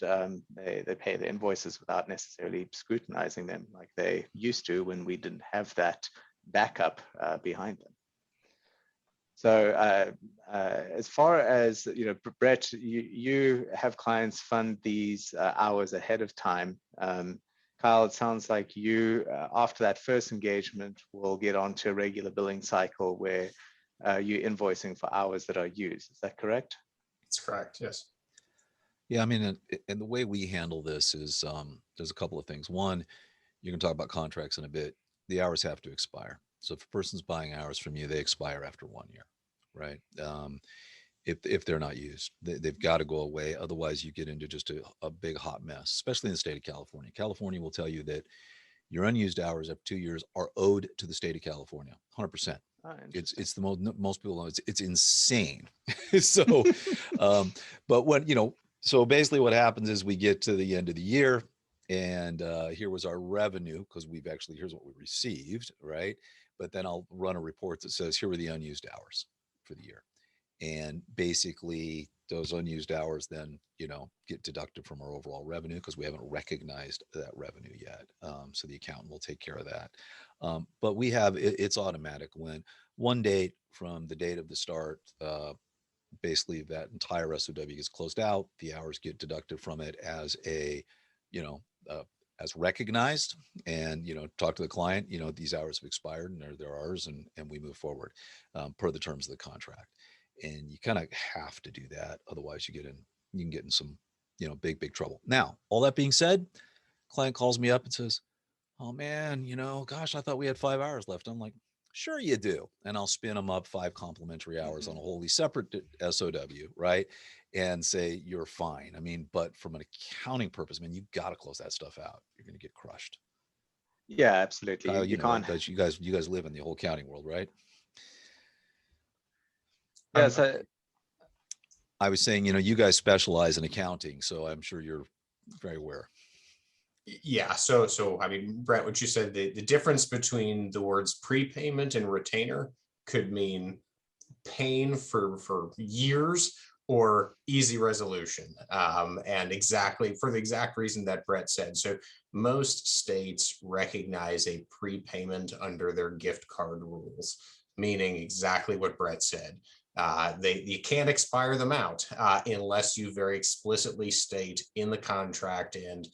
they pay the invoices without necessarily scrutinizing them like they used to when we didn't have that backup behind them. So as far as, Brett, you have clients fund these hours ahead of time. Kyle, it sounds like you, after that first engagement, will get onto a regular billing cycle where you're invoicing for hours that are used. Is that correct? That's correct, yes. Yeah, I mean, and the way we handle this is there's a couple of things. One, you can talk about contracts in a bit. The hours have to expire. So if a person's buying hours from you, they expire after 1 year, right? If they're not used, they've got to go away. Otherwise, you get into just a big hot mess, especially in the state of California. California will tell you that your unused hours after 2 years are owed to the state of California, 100%. Oh, It's the most people know. It's insane. So, but when so basically what happens is we get to the end of the year, and here was our revenue, because here's what we received, right? But then I'll run a report that says here were the unused hours for the year. And basically those unused hours then, get deducted from our overall revenue because we haven't recognized that revenue yet. So the accountant will take care of that. But we have, it's automatic when one date from the date of the start, basically that entire SOW gets closed out, the hours get deducted from it as a, as recognized, and, talk to the client, these hours have expired and they're ours, and we move forward per the terms of the contract. And you kind of have to do that. Otherwise you can get in some, big trouble. Now, all that being said, client calls me up and says, oh man, gosh, I thought we had 5 hours left. I'm like, sure you do. And I'll spin them up 5 complimentary hours on a wholly separate SOW, right? And say, you're fine. I mean, but from an accounting purpose, man, you got to close that stuff out. You're going to get crushed. Yeah, absolutely. Kyle, You know, can't. you guys live in the whole accounting world, right? Yeah, so I was saying, you guys specialize in accounting, so I'm sure you're very aware. Yeah. So I mean, Brett, what you said, the difference between the words prepayment and retainer could mean pain for years or easy resolution. And exactly for the exact reason that Brett said. So most states recognize a prepayment under their gift card rules, meaning exactly what Brett said. You can't expire them out unless you very explicitly state in the contract, and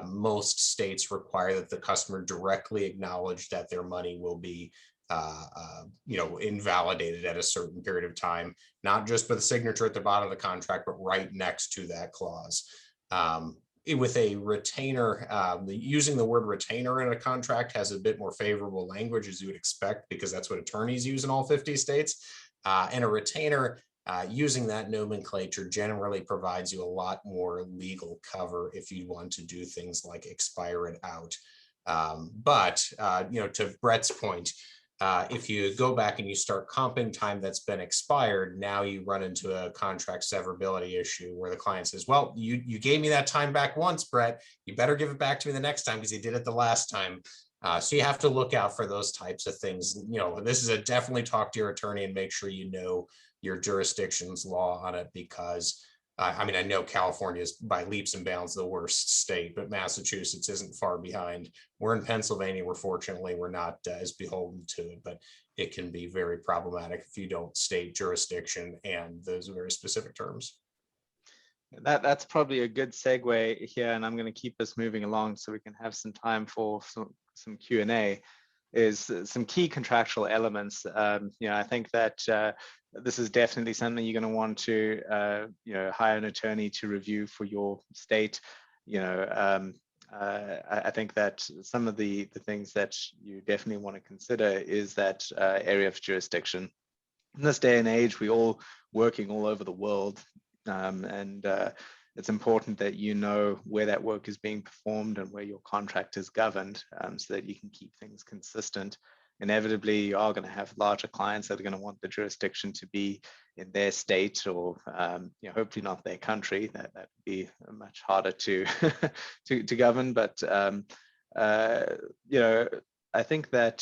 most states require that the customer directly acknowledge that their money will be invalidated at a certain period of time, not just with a signature at the bottom of the contract, but right next to that clause. With a retainer, using the word retainer in a contract has a bit more favorable language, as you would expect, because that's what attorneys use in all 50 states. And a retainer, using that nomenclature generally provides you a lot more legal cover if you want to do things like expire it out. But to Brett's point, if you go back and you start comping time that's been expired, now you run into a contract severability issue where the client says, well, you gave me that time back once, Brett, you better give it back to me the next time because you did it the last time. So you have to look out for those types of things. This is a definitely talk to your attorney and make sure you know your jurisdiction's law on it, because I know California is by leaps and bounds the worst state, but Massachusetts isn't far behind. We're in Pennsylvania, we're not as beholden to it, but it can be very problematic if you don't state jurisdiction and those very specific terms. That's probably a good segue here, and I'm going to keep this moving along so we can have some time for some Q&A. Is some key contractual elements. I think that this is definitely something you're going to want to hire an attorney to review for your state. I think that some of the things that you definitely want to consider is that area of jurisdiction. In this day and age, we're all working all over the world, and it's important that you know where that work is being performed and where your contract is governed, so that you can keep things consistent. Inevitably, you are going to have larger clients that are going to want the jurisdiction to be in their state, or hopefully not their country. That would be much harder to to govern. But I think that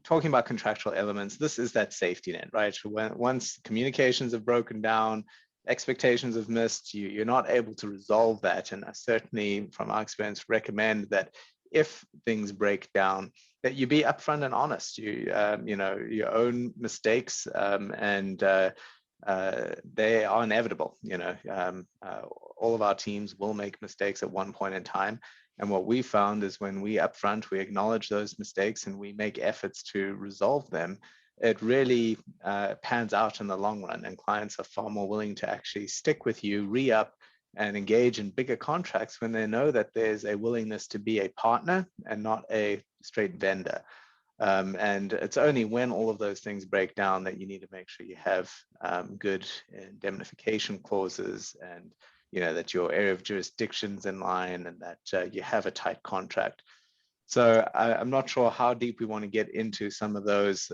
talking about contractual elements, this is that safety net, right? Once communications have broken down, expectations have missed, you're not able to resolve that. And I certainly, from our experience, recommend that if things break down, that you be upfront and honest. Your own mistakes, and they are inevitable. All of our teams will make mistakes at one point in time. And what we found is when we upfront, we acknowledge those mistakes and we make efforts to resolve them, it really pans out in the long run, and clients are far more willing to actually stick with you, re-up, and engage in bigger contracts when they know that there's a willingness to be a partner and not a straight vendor. And it's only when all of those things break down that you need to make sure you have good indemnification clauses, and that your area of jurisdiction's in line, and that you have a tight contract. So I'm not sure how deep we want to get into some of those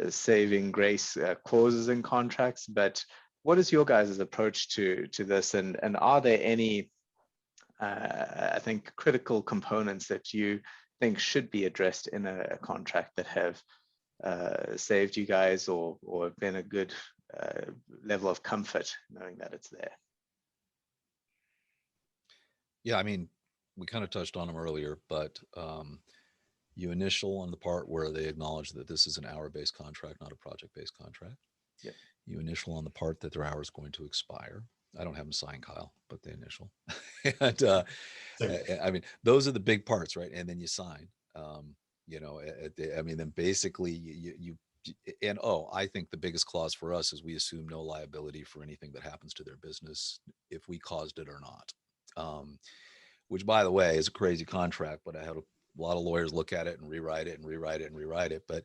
saving grace clauses in contracts, but what is your guys' approach to this, and are there any I think critical components that you think should be addressed in a contract that have saved you guys or been a good level of comfort knowing that it's there? Yeah, I mean, we kind of touched on them earlier, but you initial on the part where they acknowledge that this is an hour-based contract, not a project-based contract. Yeah. You initial on the part that their hour is going to expire. I don't have them sign, Kyle, but they initial. And I mean, those are the big parts, right? And then you sign. You know, I mean, then basically you and I think the biggest clause for us is we assume no liability for anything that happens to their business if we caused it or not. Which, by the way, is a crazy contract, but I had a lot of lawyers look at it and rewrite it and rewrite it and rewrite it. But,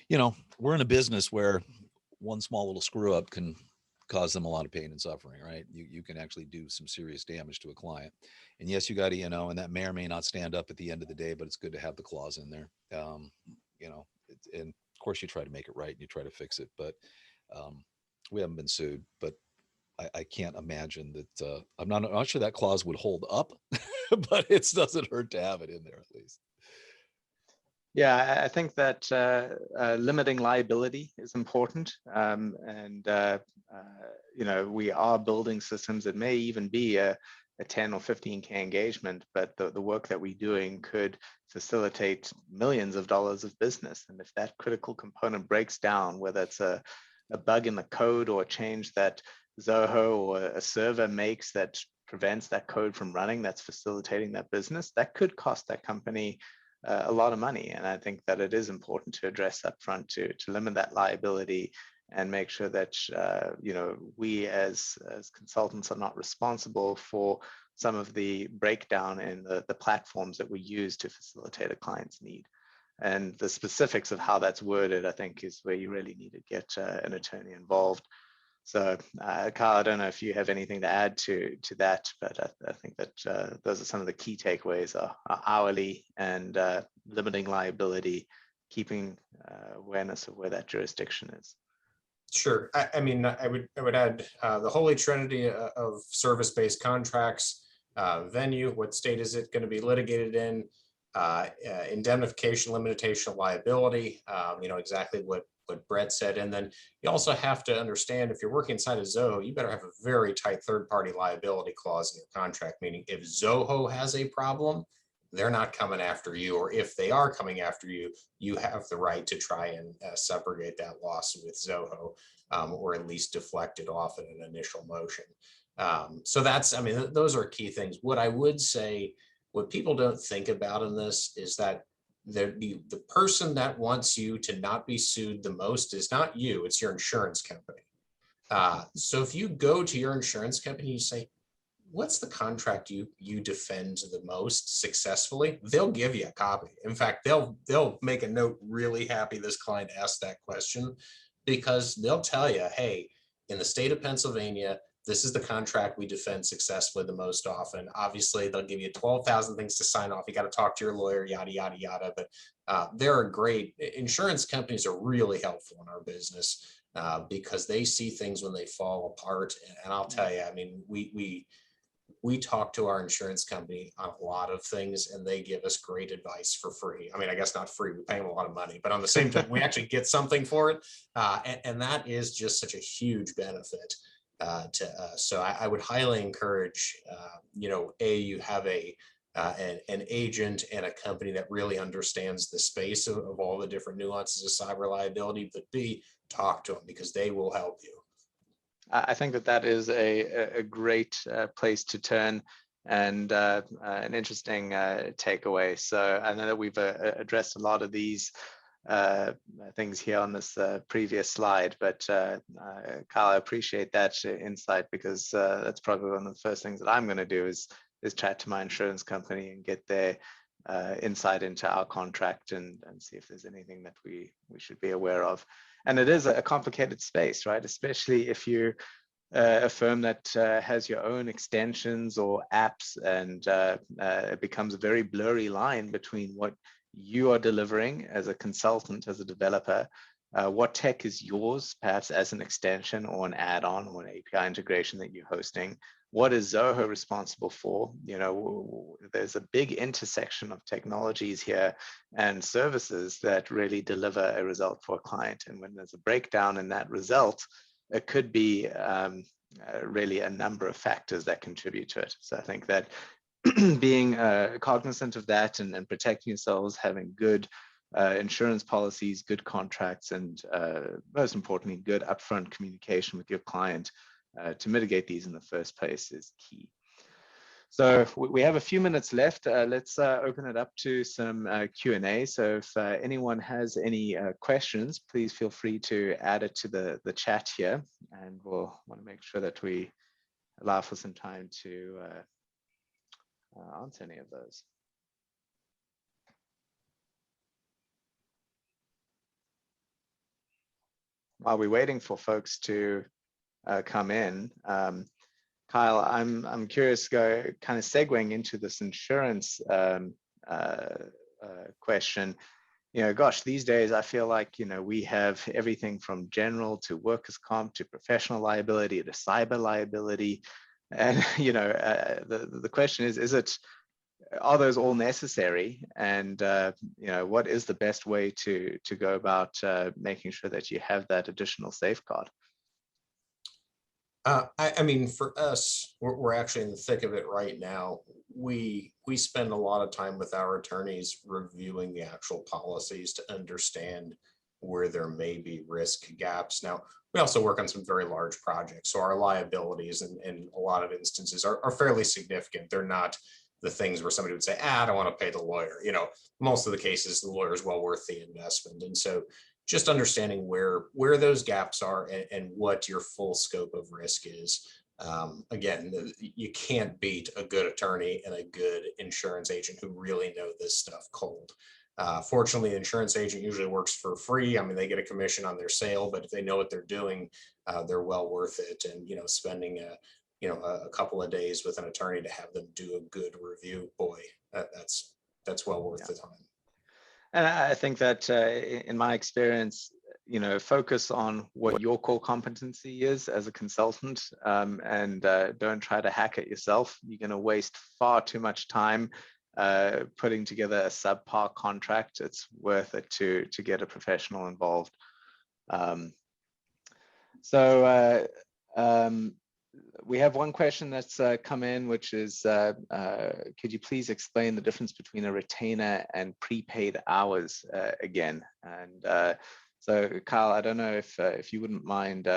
you know, we're in a business where one small little screw up can cause them a lot of pain and suffering, right? You can actually do some serious damage to a client. And yes, you got to, you know, and that may or may not stand up at the end of the day, but it's good to have the clause in there. You know, and of course you try to make it right and you try to fix it, but we haven't been sued, but I can't imagine that. I'm not sure that clause would hold up, but it doesn't hurt to have it in there at least. Yeah, I think that limiting liability is important. You know, we are building systems. It may even be a 10 or 15K engagement, but the work that we're doing could facilitate millions of dollars of business. And if that critical component breaks down, whether it's a bug in the code or a change that Zoho or a server makes that prevents that code from running, that's facilitating that business, that could cost that company a lot of money. And I think that it is important to address up front to limit that liability and make sure that you know, we as consultants are not responsible for some of the breakdown in the platforms that we use to facilitate a client's need. And the specifics of how that's worded, I think, is where you really need to get an attorney involved. So, Kyle, I don't know if you have anything to add to that, but I think that those are some of the key takeaways: are hourly and limiting liability, keeping awareness of where that jurisdiction is. Sure. I mean, I would add the holy trinity of service-based contracts: venue, what state is it going to be litigated in, indemnification, limitation of liability, you know, exactly what Brett said. And then you also have to understand, if you're working inside of Zoho, you better have a very tight third-party liability clause in your contract, meaning if Zoho has a problem, they're not coming after you, or if they are coming after you, you have the right to try and subrogate that loss with Zoho, or at least deflect it off in an initial motion. So that's, I mean, those are key things. What I would say, what people don't think about in this is that the person that wants you to not be sued the most is not you, it's your insurance company. So if you go to your insurance company, you say, what's the contract you defend the most successfully? They'll give you a copy. In fact, they'll make a note really happy this client asked that question, because they'll tell you, hey, in the state of Pennsylvania, this is the contract we defend successfully the most often. Obviously, they'll give you 12,000 things to sign off. You got to talk to your lawyer, yada, yada, yada. But they're a great, insurance companies are really helpful in our business because they see things when they fall apart. And I'll tell you, I mean, we talk to our insurance company on a lot of things, and they give us great advice for free. I mean, I guess not free, we pay them a lot of money, but on the same time, we actually get something for it. And that is just such a huge benefit to us. So I would highly encourage, you know, you have an agent and a company that really understands the space of all the different nuances of cyber liability, but B, talk to them, because they will help you. I think that is a great place to turn, and an interesting takeaway. So I know that we've addressed a lot of these things here on this previous slide, but Kyle, I appreciate that insight, because that's probably one of the first things that I'm going to do is chat to my insurance company and get their insight into our contract and see if there's anything that we should be aware of. And it is a complicated space, right? Especially if you're a firm that has your own extensions or apps, and it becomes a very blurry line between what you are delivering as a consultant, as a developer, what tech is yours, perhaps as an extension or an add-on or an API integration that you're hosting, what is Zoho responsible for? There's a big intersection of technologies here and services that really deliver a result for a client. And when there's a breakdown in that result, it could be really a number of factors that contribute to it. So I think that being cognizant of that and protecting yourselves, having good insurance policies, good contracts, and most importantly, good upfront communication with your client to mitigate these in the first place is key. So we have a few minutes left. Let's open it up to some Q&A. So if anyone has any questions, please feel free to add it to the chat here, and we'll want to make sure that we allow for some time to answer any of those. While we're waiting for folks to come in, Kyle, I'm curious, kind of segueing into this insurance question. Gosh, these days I feel like we have everything from general to workers' comp to professional liability to cyber liability, and the question is are those all necessary? And what is the best way to go about making sure that you have that additional safeguard? I mean, for us, we're actually in the thick of it right now. We spend a lot of time with our attorneys reviewing the actual policies to understand where there may be risk gaps. Now, we also work on some very large projects, so our liabilities in a lot of instances are fairly significant. They're not the things where somebody would say, I don't want to pay the lawyer. Most of the cases, the lawyer is well worth the investment. And so just understanding where those gaps are and what your full scope of risk is. Again, you can't beat a good attorney and a good insurance agent who really know this stuff cold. Fortunately, the insurance agent usually works for free. I mean, they get a commission on their sale, but if they know what they're doing, they're well worth it. And, spending a couple of days with an attorney to have them do a good review, boy, that's well worth the time. And I think that in my experience, focus on what your core competency is as a consultant, and don't try to hack it yourself. You're going to waste far too much time putting together a subpar contract. It's worth it to get a professional involved. We have one question that's come in, which is, could you please explain the difference between a retainer and prepaid hours again? And so, Kyle, I don't know if you wouldn't mind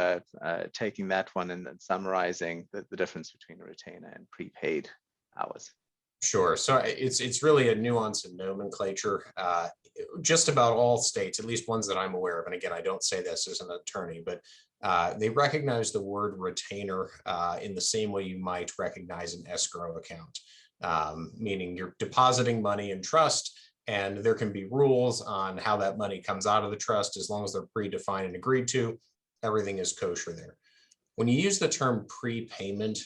taking that one and summarizing the difference between a retainer and prepaid hours. Sure. So it's really a nuance in nomenclature. Just about all states, at least ones that I'm aware of, and again, I don't say this as an attorney, but they recognize the word retainer in the same way you might recognize an escrow account, meaning you're depositing money in trust, and there can be rules on how that money comes out of the trust. As long as they're predefined and agreed to, everything is kosher there. When you use the term prepayment,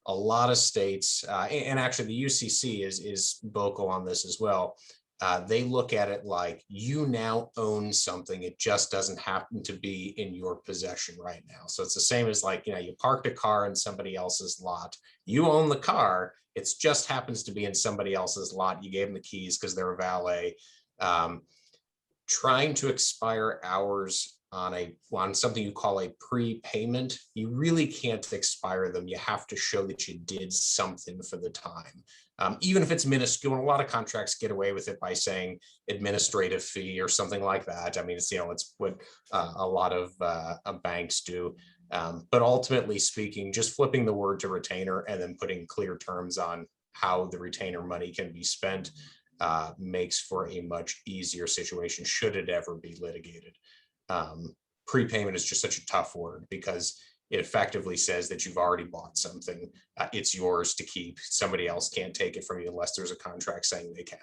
a lot of states, and actually the UCC is vocal on this as well, they look at it like you now own something. It just doesn't happen to be in your possession right now. So it's the same as like, you parked a car in somebody else's lot. You own the car. It just happens to be in somebody else's lot. You gave them the keys because they're a valet. Trying to expire hours on something you call a prepayment, you really can't expire them. You have to show that you did something for the time. Even if it's minuscule, and a lot of contracts get away with it by saying administrative fee or something like that. I mean, it's what a lot of banks do. But ultimately speaking, just flipping the word to retainer and then putting clear terms on how the retainer money can be spent makes for a much easier situation should it ever be litigated. Prepayment is just such a tough word because it effectively says that you've already bought something. It's yours to keep. Somebody else can't take it from you unless there's a contract saying they can.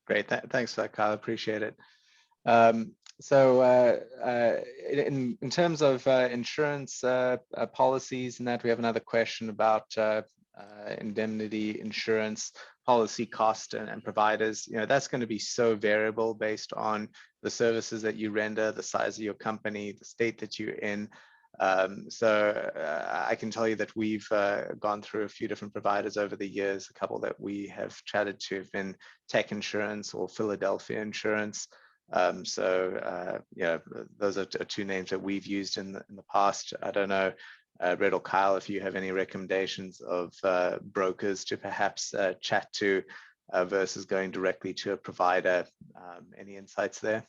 Great. Thanks for that, Kyle. Appreciate it. In terms of insurance policies and that, we have another question about indemnity insurance policy cost and providers. That's going to be so variable based on the services that you render, the size of your company, the state that you're in. I can tell you that we've gone through a few different providers over the years. A couple that we have chatted to have been Tech Insurance or Philadelphia Insurance. Yeah, those are two names that we've used in the past. I don't know, Brett or Kyle, if you have any recommendations of brokers to perhaps chat to versus going directly to a provider. Any insights there?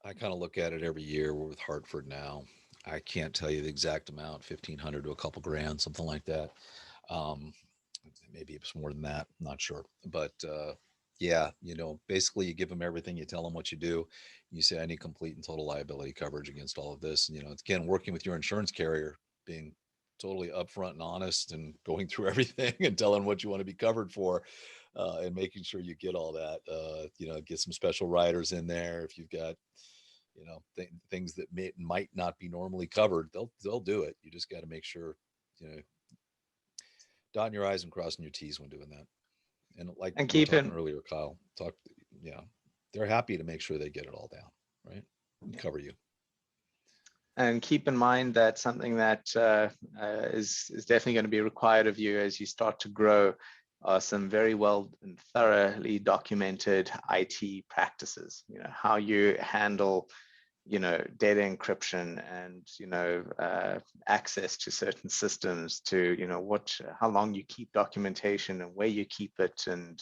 I kind of look at it every year. We're with Hartford now. I can't tell you the exact amount, 1,500 to a couple grand, something like that. Maybe it's more than that, I'm not sure. But yeah, you know, basically you give them everything, you tell them what you do. You say, I need complete and total liability coverage against all of this. And, you know, it's again, working with your insurance carrier, being totally upfront and honest and going through everything and telling what you want to be covered for, and making sure you get all that, you know, get some special riders in there. If you've got, you know, things that might not be normally covered, they'll do it. You just got to make sure, you know, dotting your I's and crossing your T's when doing that. And like and we were keep talking in earlier, Kyle talked, yeah, they're happy to make sure they get it all down, right? And cover you. And keep in mind that something that is definitely going to be required of you as you start to grow are some very well and thoroughly documented IT practices. You know, how you handle, you know, data encryption and, you know, access to certain systems, to, you know, how long you keep documentation and where you keep it, and,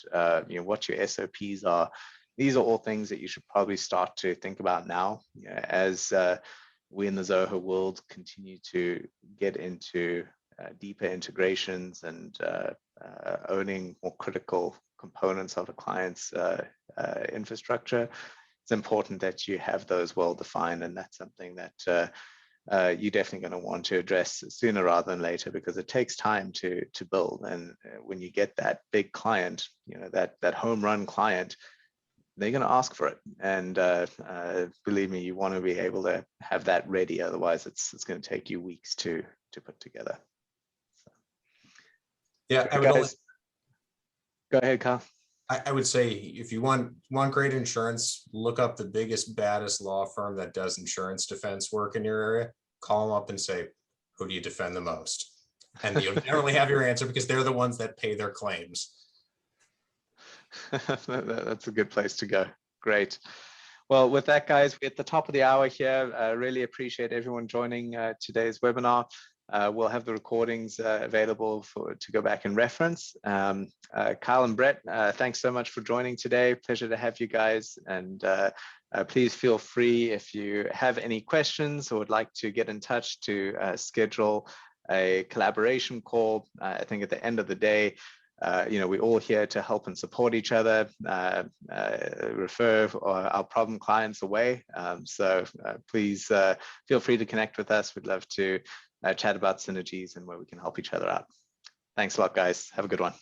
you know, what your SOPs are. These are all things that you should probably start to think about now, you know, as we in the Zoho world continue to get into deeper integrations and owning more critical components of a client's infrastructure. It's important that you have those well defined, and that's something that you're definitely going to want to address sooner rather than later, because it takes time to build. And when you get that big client, you know, that home run client, they're going to ask for it. And believe me, you want to be able to have that ready. Otherwise, it's going to take you weeks to put together. So. Yeah, I would guys, only go ahead, Kyle. I would say, if you want great insurance, look up the biggest, baddest law firm that does insurance defense work in your area. Call them up and say, who do you defend the most? And you'll generally have your answer, because they're the ones that pay their claims. That's a good place to go. Great. Well, with that, guys, we're at the top of the hour here. I really appreciate everyone joining today's webinar. We'll have the recordings available to go back and reference. Kyle and Brett, thanks so much for joining today. Pleasure to have you guys. And please feel free, if you have any questions or would like to get in touch, to schedule a collaboration call. I think at the end of the day, you know, we're all here to help and support each other, refer our problem clients away. So please feel free to connect with us. We'd love to chat about synergies and where we can help each other out. Thanks a lot, guys. Have a good one.